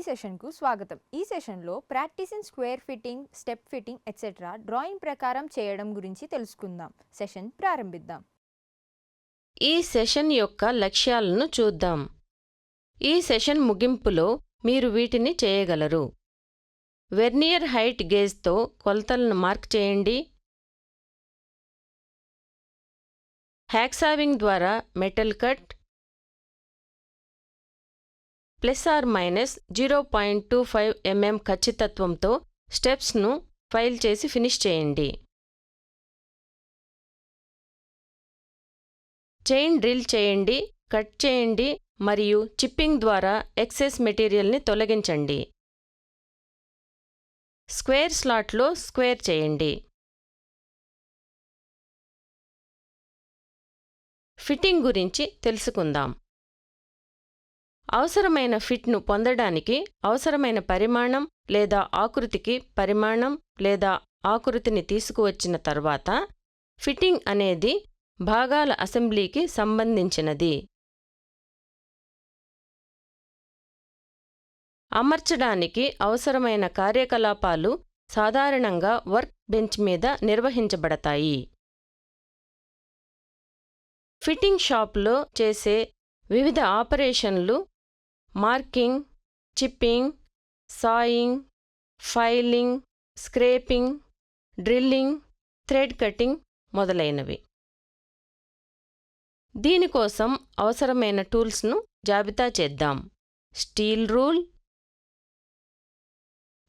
సెషన్కు స్వాగతం. ఈ సెషన్లో practice in square fitting, step fitting etcetera drawing ప్రకారం చేయడం గురించి తెలుసుకుందాం. సెషన్ ప్రారంభిద్దాం. ఈ సెషన్ యొక్క లక్ష్యాలను చూద్దాం. ఈ సెషన్ ముగింపులో మీరు వీటిని చేయగలరు. వెర్నియర్ హైట్ గేజ్తో కొలతలను మార్క్ చేయండి. హ్యాక్సావింగ్ ద్వారా మెటల్ కట్ ±0.25 mm ఖచ్చితత్వంతో స్టెప్స్ను ఫైల్ చేసి ఫినిష్ చేయండి. చైన్ డ్రిల్ చేయండి, కట్ చేయండి మరియు చిప్పింగ్ ద్వారా ఎక్సెస్ మెటీరియల్ని తొలగించండి. స్క్వేర్ స్లాట్లో స్క్వేర్ చేయండి. ఫిట్టింగ్ గురించి తెలుసుకుందాం. అవసరమైన ఫిట్ను పొందడానికి అవసరమైన పరిమాణం లేదా ఆకృతికి పరిమాణం లేదా ఆకృతిని తీసుకువచ్చిన తర్వాత ఫిట్టింగ్ అనేది భాగాల అసెంబ్లీకి సంబంధించినది. అమర్చడానికి అవసరమైన కార్యకలాపాలు సాధారణంగా వర్క్ బెంచ్ మీద నిర్వహించబడతాయి. ఫిట్టింగ్ షాప్లో చేసే వివిధ ఆపరేషన్లు marking, chipping, sawing, filing, scraping, drilling, thread cutting మొదలైనవి. దీనికోసం అవసరమైన టూల్స్ను జాబితా చేద్దాం. Steel rule,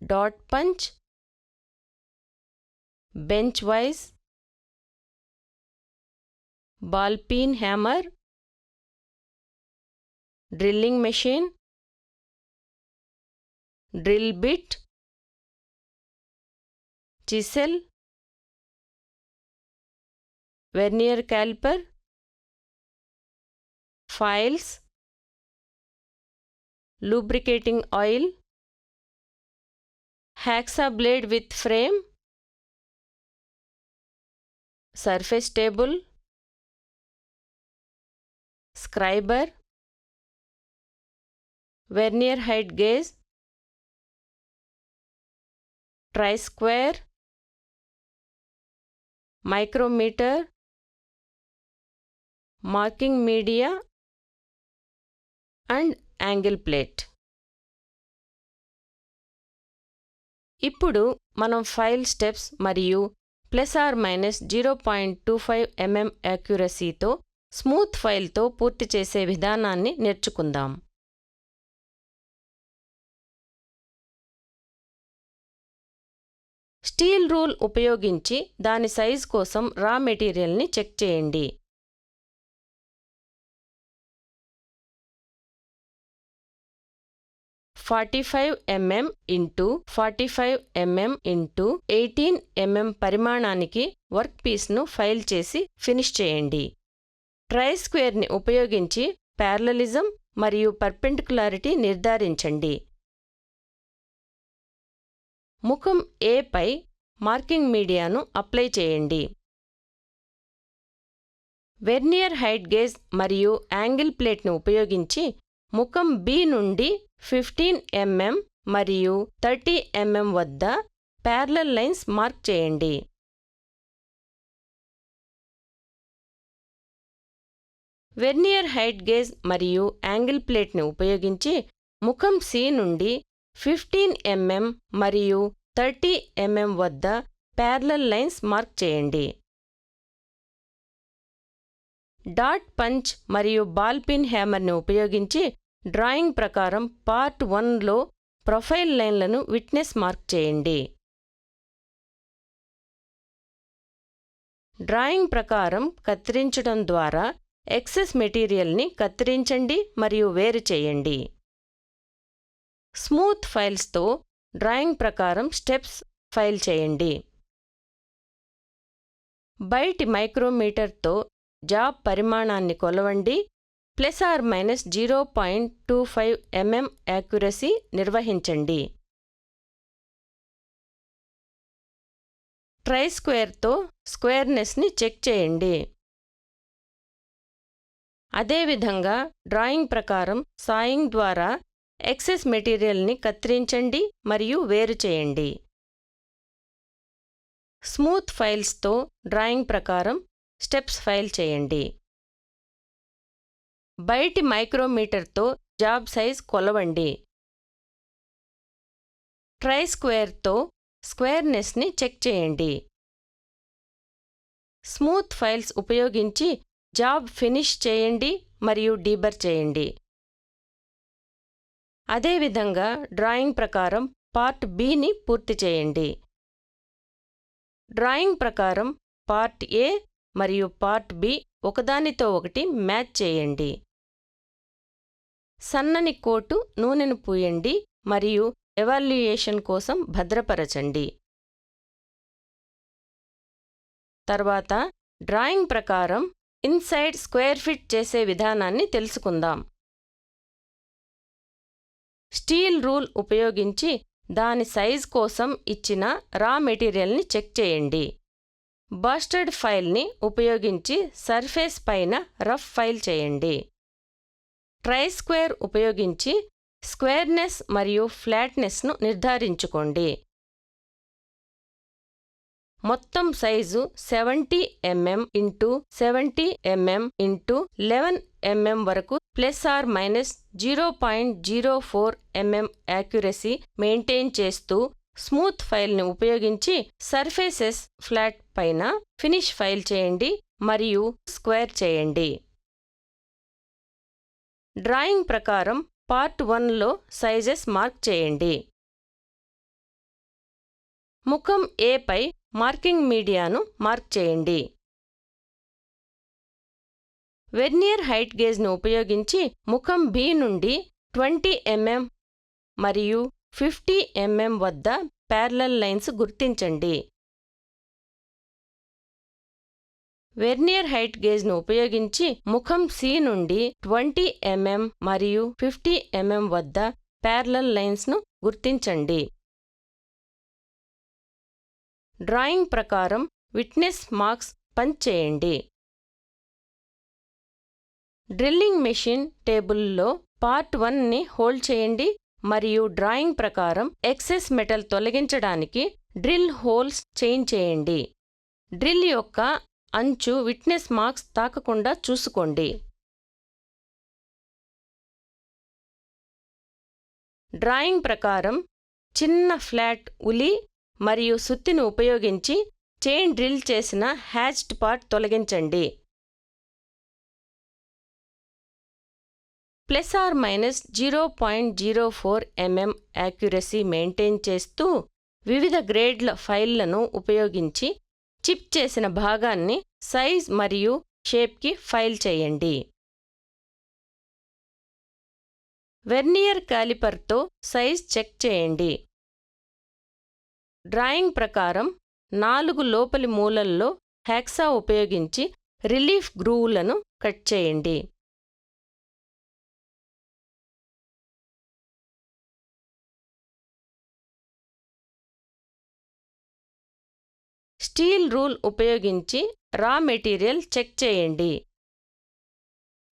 dot punch, bench vice, ball peen hammer, drilling machine, drill bit, chisel, vernier calliper, files, lubricating oil, hacksaw blade with frame, surface table, scriber, vernier height gauge, try square, micrometer, marking media and angle plate. ఇప్పుడు మనం file steps మరియు ±0.25 mm యాక్యురసీతో smooth ఫైల్తో పూర్తి చేసే విధానాన్ని నేర్చుకుందాం. Steel rule ఉపయోగించి దాని size కోసం రా మెటీరియల్ని చెక్ చేయండి. mm x 45 mm x 18 mm పరిమాణానికి వర్క్ పీస్ను ఫైల్ చేసి ఫినిష్ చేయండి. ట్రై స్క్వేర్ని ఉపయోగించి ప్యారలలిజం మరియు పర్పెండిక్యులారిటీ నిర్ధారించండి. ముఖం A పై మార్కింగ్ మీడియాను అప్లై చేయండి. వెర్నియర్ హైట్ గేజ్ మరియు యాంగిల్ ప్లేట్ను ఉపయోగించి ముఖం B నుండి 15 mm మరియు 30 mm వద్ద ప్యారలల్ లైన్స్ మార్క్ చేయండి. వెర్నియర్ హైట్ గేజ్ మరియు యాంగిల్ ప్లేట్ని ఉపయోగించి ముఖం C నుండి 15 mm మరియు 30 mm వద్ద ప్యారలల్ లైన్స్ మార్క్ చేయండి. డాట్ పంచ్ మరియు బాల్ పిన్ హ్యామర్ని ఉపయోగించి డ్రాయింగ్ ప్రకారం పార్ట్ 1లో ప్రొఫైల్ లైన్లను విట్నెస్ మార్క్ చేయండి. డ్రాయింగ్ ప్రకారం కత్తిరించడం ద్వారా ఎక్సెస్ మెటీరియల్ని కత్తిరించండి మరియు వేరు చేయండి. స్మూత్ ఫైల్స్తో డ్రాయింగ్ ప్రకారం స్టెప్స్ ఫైల్ చేయండి. బయటి మైక్రోమీటర్తో జాబ్ పరిమాణాన్ని కొలవండి. ±0.25 mm యాక్యురసీ నిర్వహించండి. ట్రై స్క్వేర్తో స్క్వేర్నెస్ని చెక్ చేయండి. అదేవిధంగా డ్రాయింగ్ ప్రకారం సాయింగ్ ద్వారా ఎక్సెస్ మెటీరియల్ని కత్తిరించండి మరియు వేరు చేయండి. స్మూత్ ఫైల్స్తో డ్రాయింగ్ ప్రకారం స్టెప్స్ ఫైల్ చేయండి. బయటి మైక్రోమీటర్తో జాబ్ సైజ్ కొలవండి. ట్రై స్క్వేర్తో స్క్వేర్నెస్ని చెక్ చేయండి. స్మూత్ ఫైల్స్ ఉపయోగించి జాబ్ ఫినిష్ చేయండి మరియు డీబర్ చేయండి. అదేవిధంగా డ్రాయింగ్ ప్రకారం పార్ట్ బిని పూర్తి చేయండి. డ్రాయింగ్ ప్రకారం పార్ట్ ఏ మరియు పార్ట్ బి ఒకదానితో ఒకటి మ్యాచ్ చేయండి. సన్నని కోటు నూనెను పూయండి మరియు ఎవాల్యుయేషన్ కోసం భద్రపరచండి. తర్వాత డ్రాయింగ్ ప్రకారం ఇన్సైడ్ స్క్వేర్ ఫిట్ చేసే విధానాన్ని తెలుసుకుందాం. స్టీల్ రూల్ ఉపయోగించి దాని సైజ్ కోసం ఇచ్చిన రా మెటీరియల్ని చెక్ చేయండి. బస్టర్డ్ ఫైల్ని ఉపయోగించి సర్ఫేస్ పైన రఫ్ ఫైల్ చేయండి. ట్రై స్క్వేర్ ఉపయోగించి స్క్వేర్నెస్ మరియు ఫ్లాట్నెస్ను నిర్ధారించుకోండి. మొత్తం size 70 mm x 70 mm x 11 mm వరకు ±0.04 mm యాక్యురసీ మెయింటైన్ చేస్తూ స్మూత్ ఫైల్ని ఉపయోగించి సర్ఫేసెస్ ఫ్లాట్ పైన ఫినిష్ ఫైల్ చేయండి మరియు స్క్వేర్ చేయండి. డ్రాయింగ్ ప్రకారం పార్ట్ 1లో సైజెస్ మార్క్ చేయండి. ముఖం ఏ పై మార్కింగ్ మీడియాను మార్క్ చేయండి. వెర్నియర్ హైట్ గేజ్ను ఉపయోగించి ముఖం బి నుండి 20 mm మరియు 50 mm వద్ద ప్యారలల్ లైన్స్ గుర్తించండి. వెర్నియర్ హైట్ గేజ్ను ఉపయోగించి ముఖం సి నుండి 20 mm మరియు 50 mm వద్ద ప్యారలల్ లైన్స్ను గుర్తించండి. డ్రాయింగ్ ప్రకారం విట్నెస్ మార్క్స్ పంచ్ చేయండి. డ్రిల్లింగ్ మెషిన్ టేబుల్లో పార్ట్ 1ని హోల్డ్ చేయండి మరియు డ్రాయింగ్ ప్రకారం ఎక్సెస్ మెటల్ తొలగించడానికి డ్రిల్ హోల్స్ చేంజ్ చేయండి. డ్రిల్ యొక్క అంచు విట్నెస్ మార్క్స్ తాకకుండా చూసుకోండి. డ్రాయింగ్ ప్రకారం చిన్న ఫ్లాట్ ఉలి మరియు సుత్తిని ఉపయోగించి చైన్ డ్రిల్ చేసిన హ్యాచ్డ్ పార్ట్ తొలగించండి. ±0.04 mm యాక్యురసీ మెయింటైన్ చేస్తూ వివిధ గ్రేడ్ల ఫైళ్లను ఉపయోగించి చిప్ చేసిన భాగాన్ని సైజ్ మరియు షేప్కి ఫైల్ చేయండి. వెర్నియర్ కాలిపర్తో సైజ్ చెక్ చేయండి. డ్రాయింగ్ ప్రకారం 4 లోపలి మూలల్లో హ్యాక్సా ఉపయోగించి రిలీఫ్ గ్రూవులను కట్ చేయండి. స్టీల్ రూల్ ఉపయోగించి రా మెటీరియల్ చెక్ చేయండి.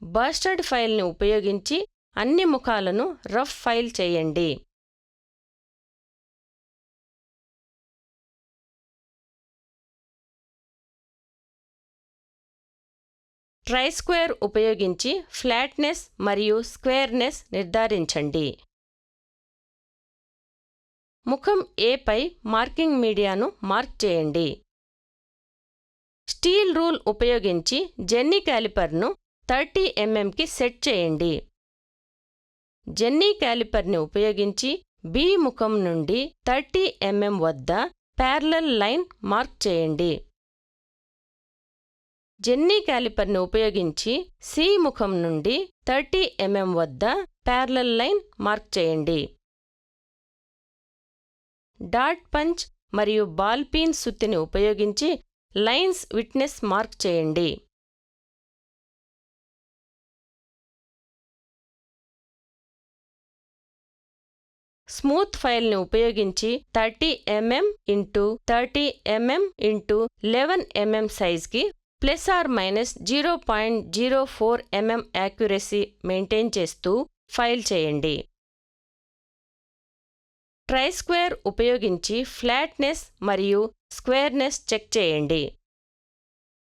బస్టర్డ్ ఫైల్ని ఉపయోగించి అన్ని ముఖాలను రఫ్ ఫైల్ చేయండి. ట్రై స్క్వేర్ ఉపయోగించి ఫ్లాట్నెస్ మరియు స్క్వేర్నెస్ నిర్ధారించండి. ముఖం ఏ పై మార్కింగ్ మీడియాను మార్క్ చేయండి. స్టీల్ రూల్ ఉపయోగించి జెన్నీ క్యాలిపర్ను 30 mmకి సెట్ చేయండి. జెన్నీ క్యాలిపర్ని ఉపయోగించి బి ముఖం నుండి 30 mm వద్ద ప్యారలల్ లైన్ మార్క్ చేయండి. జెన్నీ క్యాలిపర్ని ఉపయోగించి సి ముఖం నుండి 30 mm వద్ద ప్యారలల్ లైన్ మార్క్ చేయండి. డాట్ పంచ్ మరియు బాల్ పీన్ సుత్తిని ఉపయోగించి లైన్స్ విట్నెస్ మార్క్ చేయండి. స్మూత్ ఫైల్ని ఉపయోగించి 30 mm x 30 mm x 11 mm సైజ్కి ±0.04 mm accuracy maintain చేస్తూ ఫైల్ చేయండి. ట్రై స్క్వేర్ ఉపయోగించి ఫ్లాట్నెస్ మరియు స్క్వేర్నెస్ చెక్ చేయండి.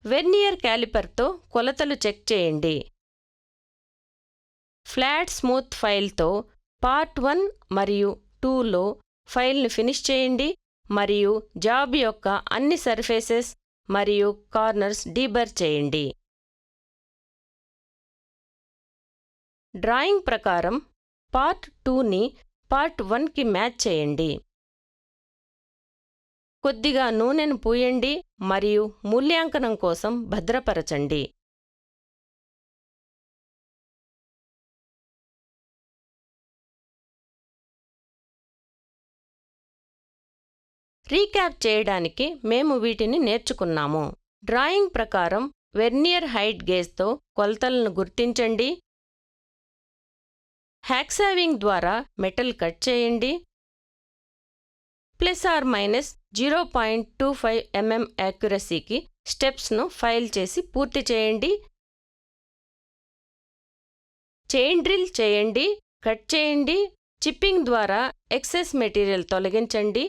వెర్నియర్ క్యాలిపర్తో కొలతలు చెక్ చేయండి. ఫ్లాట్ స్మూత్ ఫైల్తో పార్ట్ 1 మరియు 2లో ఫైల్ను ఫినిష్ చేయండి మరియు జాబ్ యొక్క అన్ని సర్ఫేసెస్ మరియు కార్నర్స్ డీబర్ చేయండి. డ్రాయింగ్ ప్రకారం పార్ట్ 2ని పార్ట్ 1కి మ్యాచ్ చేయండి. కొద్దిగా నూనెను పూయండి మరియు మూల్యాంకనం కోసం భద్రపరచండి. రీక్యాప్ చేయడానికి మేము వీటిని నేర్చుకున్నాము. డ్రాయింగ్ ప్రకారం వెర్నియర్ హైట్ గేజ్తో కొలతలను గుర్తించండి. హ్యాక్సావింగ్ ద్వారా మెటల్ కట్ చేయండి. ±0.25 mm యాక్యురసీకి స్టెప్స్ను ఫైల్ చేసి పూర్తి చేయండి. చైన్ డ్రిల్ చేయండి, కట్ చేయండి. చిప్పింగ్ ద్వారా ఎక్సెస్ మెటీరియల్ తొలగించండి.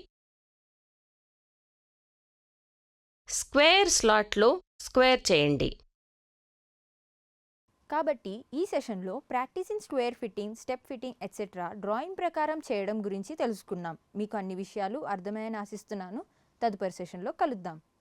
స్క్వేర్ స్లాట్లో స్క్వేర్ చేయండి. కాబట్టి ఈ సెషన్లో practice in square fitting, step fitting etcetera drawing ప్రకారం చేయడం గురించి తెలుసుకున్నాం. మీకు అన్ని విషయాలు అర్థమయ్యని ఆశిస్తున్నాను. తదుపరి సెషన్లో కలుద్దాం.